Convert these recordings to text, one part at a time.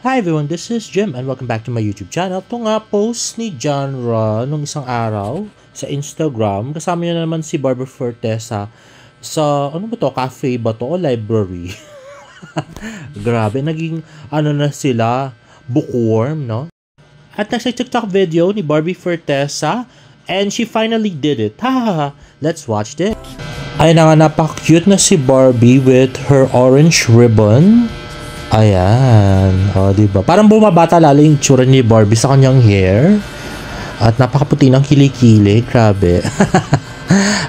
Hi everyone, this is Jim and welcome back to my YouTube channel. Ito nga post ni Genre nung isang araw sa Instagram. Kasama niya na naman si Barbie Fortesa sa, ano ba to, cafe ba to o library? Grabe, naging na sila, bookworm, no? At nasa TikTok video ni Barbie Fortesa and she finally did it. Ha! Let's watch it. Ay na nga, napaka-cute na si Barbie with her orange ribbon. Ayan. O, diba? Parang bumabata lalo yung tsura ni Barbie sa kanyang hair. At napakaputi ng kilikili. Grabe.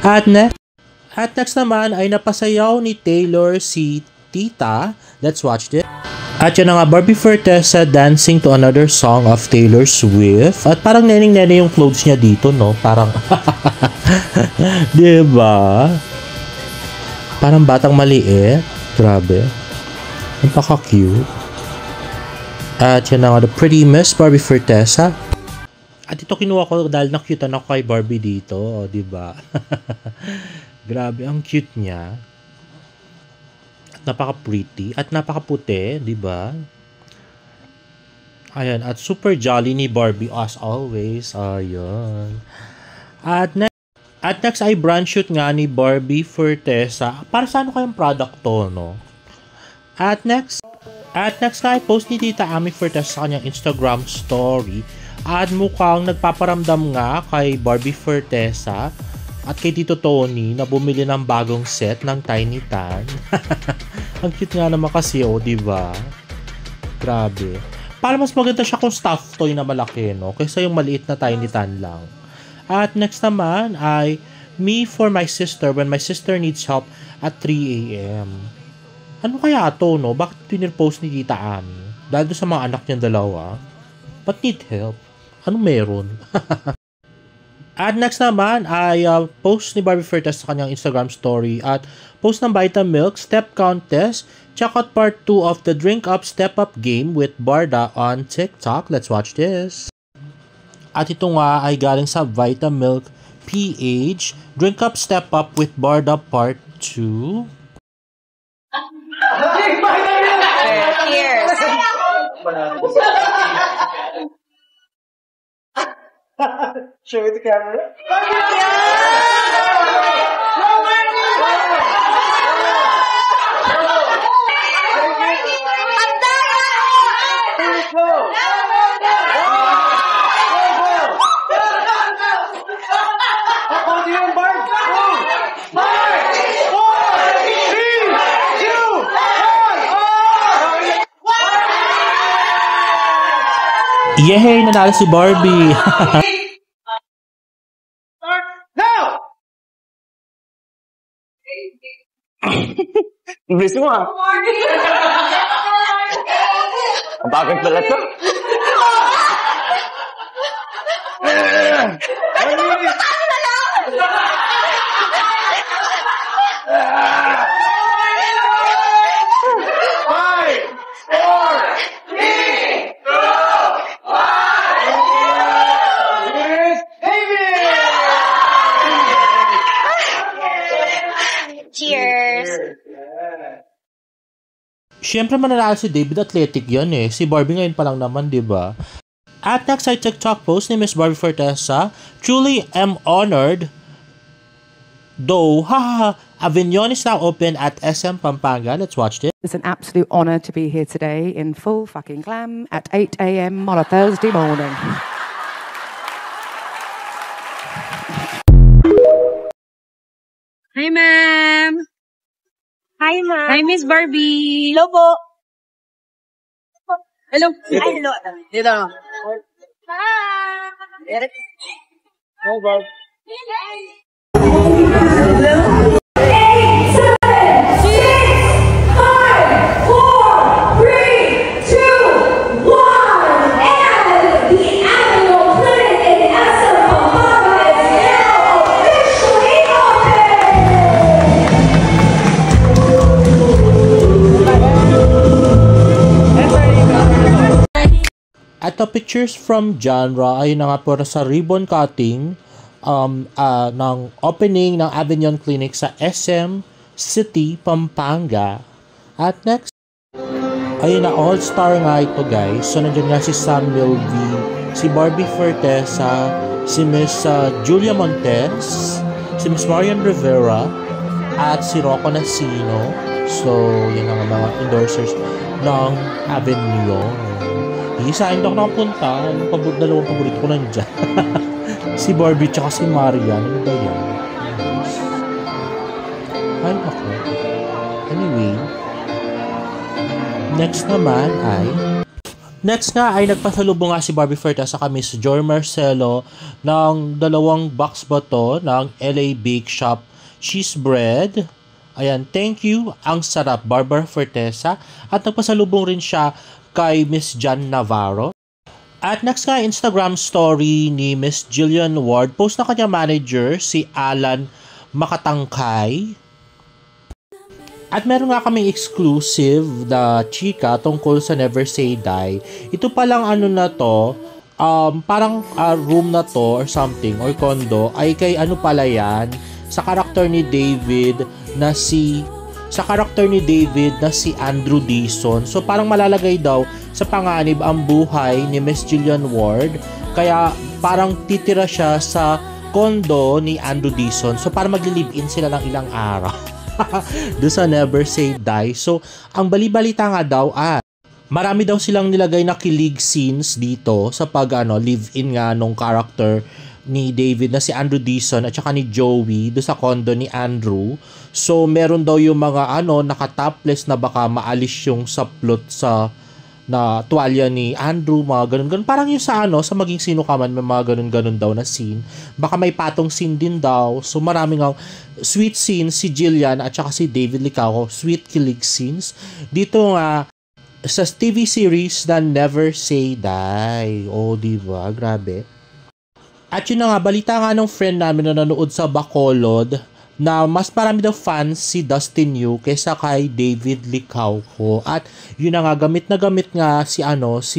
At next naman ay napasayaw ni Taylor si Tita. Let's watch it. At yun na nga, Barbie Fortesa dancing to another song of Taylor Swift. At parang neneng-nene yung clothes niya dito, no? Parang, diba? Parang batang maliit. Grabe. Napaka-cute. At yan na nga, the pretty Miss Barbie Fortesa. At ito kinuha ko dahil na-cutean ako kay Barbie dito. O, diba? Grabe, ang cute niya. At napaka-pretty. At napaka-puti, diba? Ayan, at super jolly ni Barbie as always. Ayan. At next ay brand shoot nga ni Barbie Fortesa. Para sa ano kayang product to, no? At next nga ay post ni Tita Ami Fortesa sa kanyang Instagram story at mukhang nagpaparamdam nga kay Barbie Fortesa at kay Tito Tony na bumili ng bagong set ng Tiny Tan. Ang cute nga naman kasi, diba? Grabe. Para mas maganda siya kung stuffed toy na malaki, no? Kaysa yung maliit na Tiny Tan lang. At next naman ay me for my sister when my sister needs help at 3 a.m. Ano kaya ito, no? Bakit pinirpost ni Tita Ami? Dahil doon sa mga anak niyang dalawa? But need help? Ano meron? At next naman ay post ni Barbie Fortesa sa kanyang Instagram story at post ng Vitamilk Step Contest. Check out part 2 of the Drink Up Step Up game with Barda on TikTok. Let's watch this. At ito nga ay galing sa Vitamilk PH Drink Up Step Up with Barda part 2. Cheers. Show it the camera. Yehey! Nanalo si Barbie! Start now! Bilis mo ah! Ang bagay pala ito! Cheers. Siyempre mananalo si David, athletic yan eh. Si Barbie ngayon pa lang naman, diba? At next ay TikTok post ni Miss Barbie Fortesa. Truly am honored. Though, Avignon is now open at SM Pampanga. Let's watch this. It's an absolute honor to be here today in full fucking glam at 8 a.m. on a Thursday morning. Hi, ma'am. Hi, ma'am. Hi, Miss Barbie. Hello po. Hello. Ay, hello. Dito. Hi. Oh, Bob. At the pictures from Genre ay na nga po sa ribbon cutting ng opening ng Avignon Clinic sa SM City, Pampanga. At next, Ayun na, all-star nga ito guys. So nandiyan nga si Samuel V, si Barbie Fortesa, si Miss Julia Montes, si Miss Marian Rivera, at si Rocco Nasino. So yun ang mga endorsers ng Avenue. Iisahin daw nakapunta. Dalawang paborito ko nandiyan. Si Barbie tsaka si Marian. Ano ba yan? Ay, ako. Anyway, next nga ay nagpasalubong nga si Barbie Fortesa sa Miss Joy Marcelo ng 2 box ba to ng LA Bake Shop cheese bread. Ayan, thank you. Ang sarap, Barbara Fortesa. At nagpasalubong rin siya kay Miss Jan Navarro. At next nga, Instagram story ni Miss Jillian Ward. Post na kanya manager, si Alan Makatangkay. At meron nga kaming exclusive na chika tungkol sa Never Say Die. Ito palang ano na to, parang room na to or something, or condo, ay kay ano pala yan, sa karakter ni David na si Andrew Dizon. So parang malalagay daw sa panganib ang buhay ni Miss Jillian Ward. Kaya parang titira siya sa condo ni Andrew Dizon. So parang magli-live-in sila ng ilang araw. Doon sa Never Say Die. So ang bali-balita nga daw marami daw silang nilagay na kilig scenes dito sa live-in nga nung character ni David na si Andrew Dizon at saka ni Joey do sa condo ni Andrew. So meron daw yung mga naka-topless na baka maalis yung saplot sa na tuwalya ni Andrew, mga ganun. Parang yung sa maging sino ka man, may mga ganun daw na scene. Baka may patong scene din daw. So maraming sweet scenes si Jillian at saka si David Licao, sweet kilig scenes. Dito nga sa TV series na Never Say Die. Oh, diba? Grabe. At yun na nga, balita nga ng friend namin na nanood sa Bacolod na mas marami daw fans si Dustin Yu kaysa kay David Licauco. At yun na nga, gamit nga si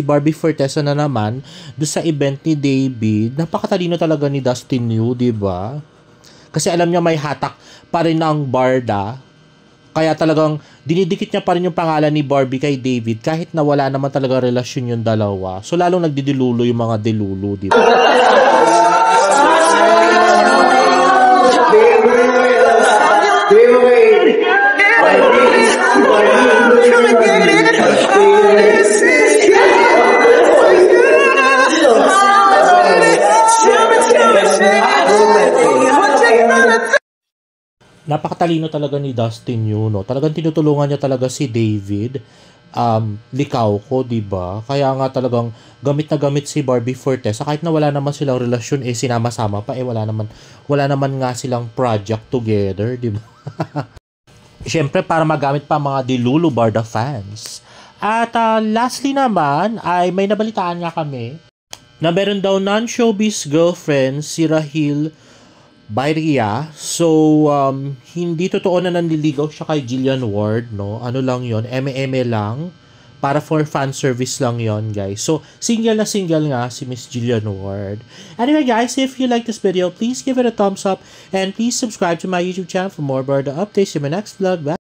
Barbie Fortesa na naman do sa event ni David. Napakatalino talaga ni Dustin Yu, diba? Kasi alam niya may hatak pa rin ang Barda. Kaya talagang dinidikit niya pa rin yung pangalan ni Barbie kay David kahit na wala naman talaga relasyon yung dalawa. So lalong nagdidilulo yung mga dilulo, diba? Napakatalino talaga ni Dustin Yu, no? Talagang tinutulungan niya talaga si David Licauco, diba? Kaya nga talagang gamit na gamit si Barbie Fortesa kahit na wala naman silang relasyon, sinama-sama pa, wala naman nga silang project together, diba? Siyempre para magamit pa mga Dilulu Barda fans. At lastly naman ay may nabalitaan nga kami na meron daw non-showbiz girlfriend si Rahil Bayria. So hindi totoo na nanliligaw siya kay Jillian Ward, no? Ano lang yon, eme lang. Para for fan service lang yon, guys. So single nga si Miss Jillian Ward. Anyway guys, if you like this video, please give it a thumbs up and please subscribe to my YouTube channel for more Barda updates in my next vlog. Bye!